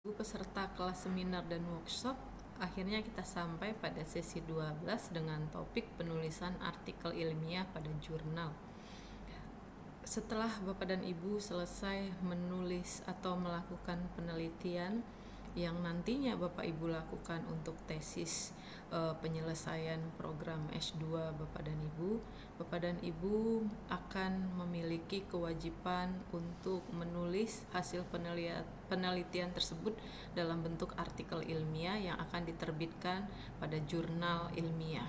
Peserta kelas seminar dan workshop, akhirnya kita sampai pada sesi 12 dengan topik penulisan artikel ilmiah pada jurnal. Setelah Bapak dan Ibu selesai menulis atau melakukan penelitian yang nantinya Bapak Ibu lakukan untuk tesis penyelesaian program S2 Bapak dan Ibu akan memiliki kewajiban untuk menulis hasil penelitian tersebut dalam bentuk artikel ilmiah yang akan diterbitkan pada jurnal ilmiah.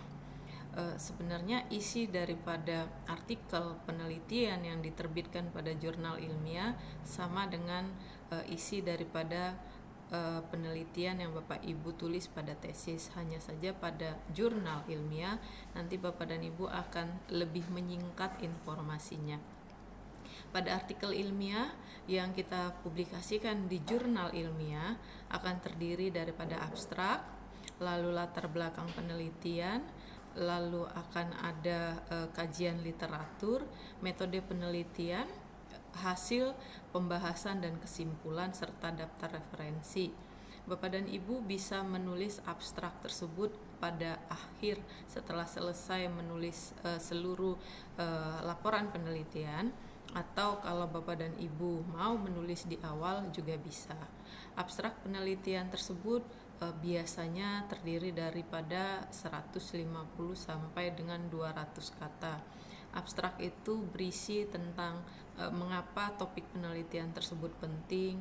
Sebenarnya isi daripada artikel penelitian yang diterbitkan pada jurnal ilmiah sama dengan isi daripada penelitian yang Bapak Ibu tulis pada tesis. Hanya saja pada jurnal ilmiah nanti Bapak dan Ibu akan lebih menyingkat informasinya. Pada artikel ilmiah yang kita publikasikan di jurnal ilmiah akan terdiri daripada abstrak, lalu latar belakang penelitian, lalu akan ada kajian literatur, metode penelitian, hasil pembahasan dan kesimpulan, serta daftar referensi. Bapak dan Ibu bisa menulis abstrak tersebut pada akhir setelah selesai menulis seluruh laporan penelitian, atau kalau Bapak dan Ibu mau menulis di awal juga bisa. Abstrak penelitian tersebut biasanya terdiri daripada 150 sampai dengan 200 kata. Abstrak itu berisi tentang mengapa topik penelitian tersebut penting,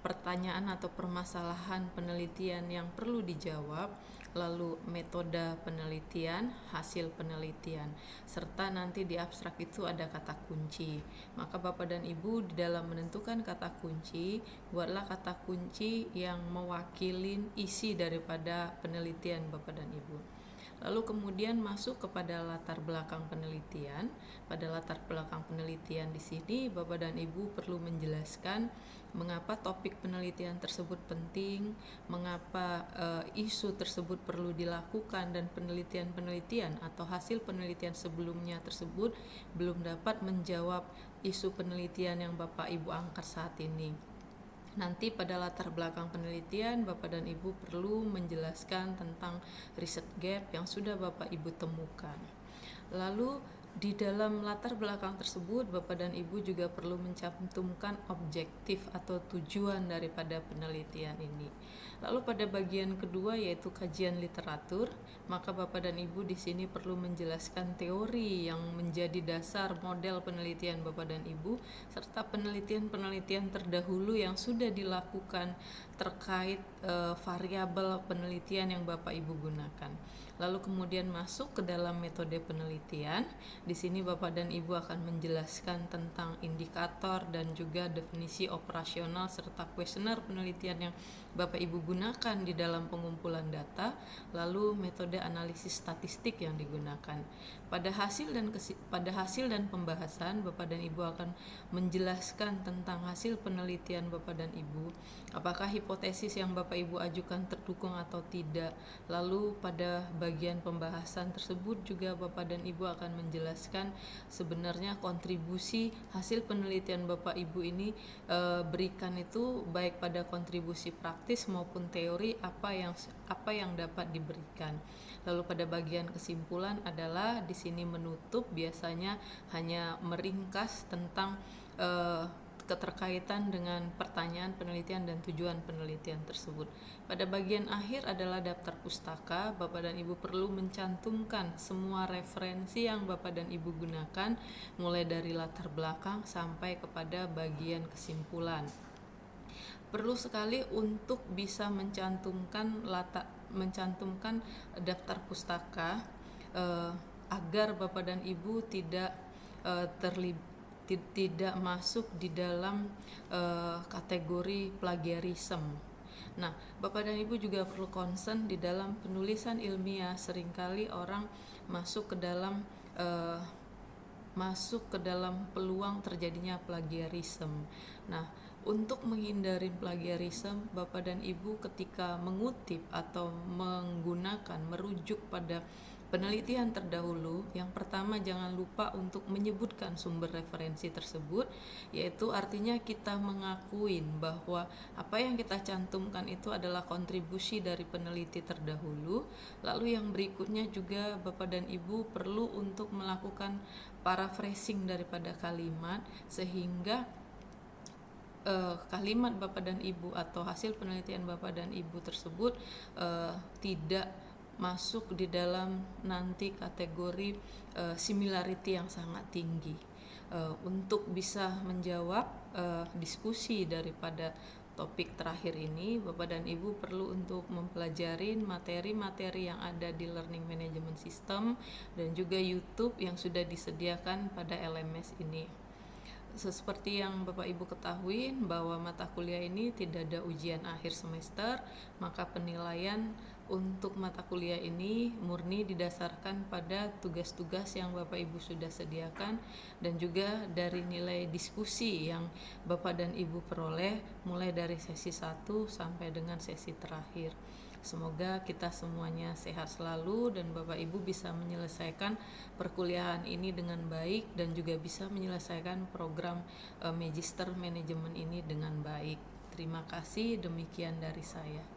pertanyaan atau permasalahan penelitian yang perlu dijawab, lalu metode penelitian, hasil penelitian, serta nanti di abstrak itu ada kata kunci. Maka Bapak dan Ibu di dalam menentukan kata kunci, buatlah kata kunci yang mewakili isi daripada penelitian Bapak dan Ibu. Lalu kemudian masuk kepada latar belakang penelitian. Pada latar belakang penelitian di sini Bapak dan Ibu perlu menjelaskan mengapa topik penelitian tersebut penting, mengapa isu tersebut perlu dilakukan, dan penelitian atau hasil penelitian sebelumnya tersebut belum dapat menjawab isu penelitian yang Bapak Ibu angkat saat ini. Nanti pada latar belakang penelitian Bapak dan Ibu perlu menjelaskan tentang riset gap yang sudah Bapak Ibu temukan. Lalu di dalam latar belakang tersebut Bapak dan Ibu juga perlu mencantumkan objektif atau tujuan daripada penelitian ini. Lalu pada bagian kedua yaitu kajian literatur, maka Bapak dan Ibu di sini perlu menjelaskan teori yang menjadi dasar model penelitian Bapak dan Ibu serta penelitian-penelitian terdahulu yang sudah dilakukan terkait variabel penelitian yang Bapak Ibu gunakan. Lalu kemudian masuk ke dalam metode penelitian. Di sini Bapak dan Ibu akan menjelaskan tentang indikator dan juga definisi operasional serta kuesioner penelitian yang Bapak Ibu gunakan di dalam pengumpulan data, lalu metode analisis statistik yang digunakan. Pada hasil dan pembahasan Bapak dan Ibu akan menjelaskan tentang hasil penelitian Bapak dan Ibu, apakah hipotesis yang Bapak Ibu ajukan terdukung atau tidak. Lalu pada bagian pembahasan tersebut juga Bapak dan Ibu akan menjelaskan sebenarnya kontribusi hasil penelitian Bapak Ibu ini berikan itu baik pada kontribusi praktis maupun teori apa yang dapat diberikan. Lalu pada bagian kesimpulan adalah di sini menutup, biasanya hanya meringkas tentang keterkaitan dengan pertanyaan penelitian dan tujuan penelitian tersebut. Pada bagian akhir adalah daftar pustaka. Bapak dan Ibu perlu mencantumkan semua referensi yang Bapak dan Ibu gunakan mulai dari latar belakang sampai kepada bagian kesimpulan. Perlu sekali untuk bisa mencantumkan daftar pustaka agar Bapak dan Ibu tidak masuk di dalam kategori plagiarisme. Nah, Bapak dan Ibu juga perlu concern di dalam penulisan ilmiah. Seringkali orang masuk ke dalam peluang terjadinya plagiarisme. Nah, untuk menghindari plagiarisme, Bapak dan Ibu ketika mengutip atau merujuk pada penelitian terdahulu, yang pertama jangan lupa untuk menyebutkan sumber referensi tersebut, yaitu artinya kita mengakuin bahwa apa yang kita cantumkan itu adalah kontribusi dari peneliti terdahulu. Lalu yang berikutnya juga Bapak dan Ibu perlu untuk melakukan paraphrasing daripada kalimat, sehingga kalimat Bapak dan Ibu atau hasil penelitian Bapak dan Ibu tersebut tidak masuk di dalam nanti kategori similarity yang sangat tinggi. Untuk bisa menjawab diskusi daripada topik terakhir ini, Bapak dan Ibu perlu untuk mempelajari materi-materi yang ada di Learning Management System dan juga YouTube yang sudah disediakan pada LMS ini. Seperti yang Bapak Ibu ketahui bahwa mata kuliah ini tidak ada ujian akhir semester, maka penilaian untuk mata kuliah ini murni didasarkan pada tugas-tugas yang Bapak Ibu sudah sediakan dan juga dari nilai diskusi yang Bapak dan Ibu peroleh mulai dari sesi 1 sampai dengan sesi terakhir. Semoga kita semuanya sehat selalu dan Bapak Ibu bisa menyelesaikan perkuliahan ini dengan baik dan juga bisa menyelesaikan program Magister Manajemen ini dengan baik. Terima kasih, demikian dari saya.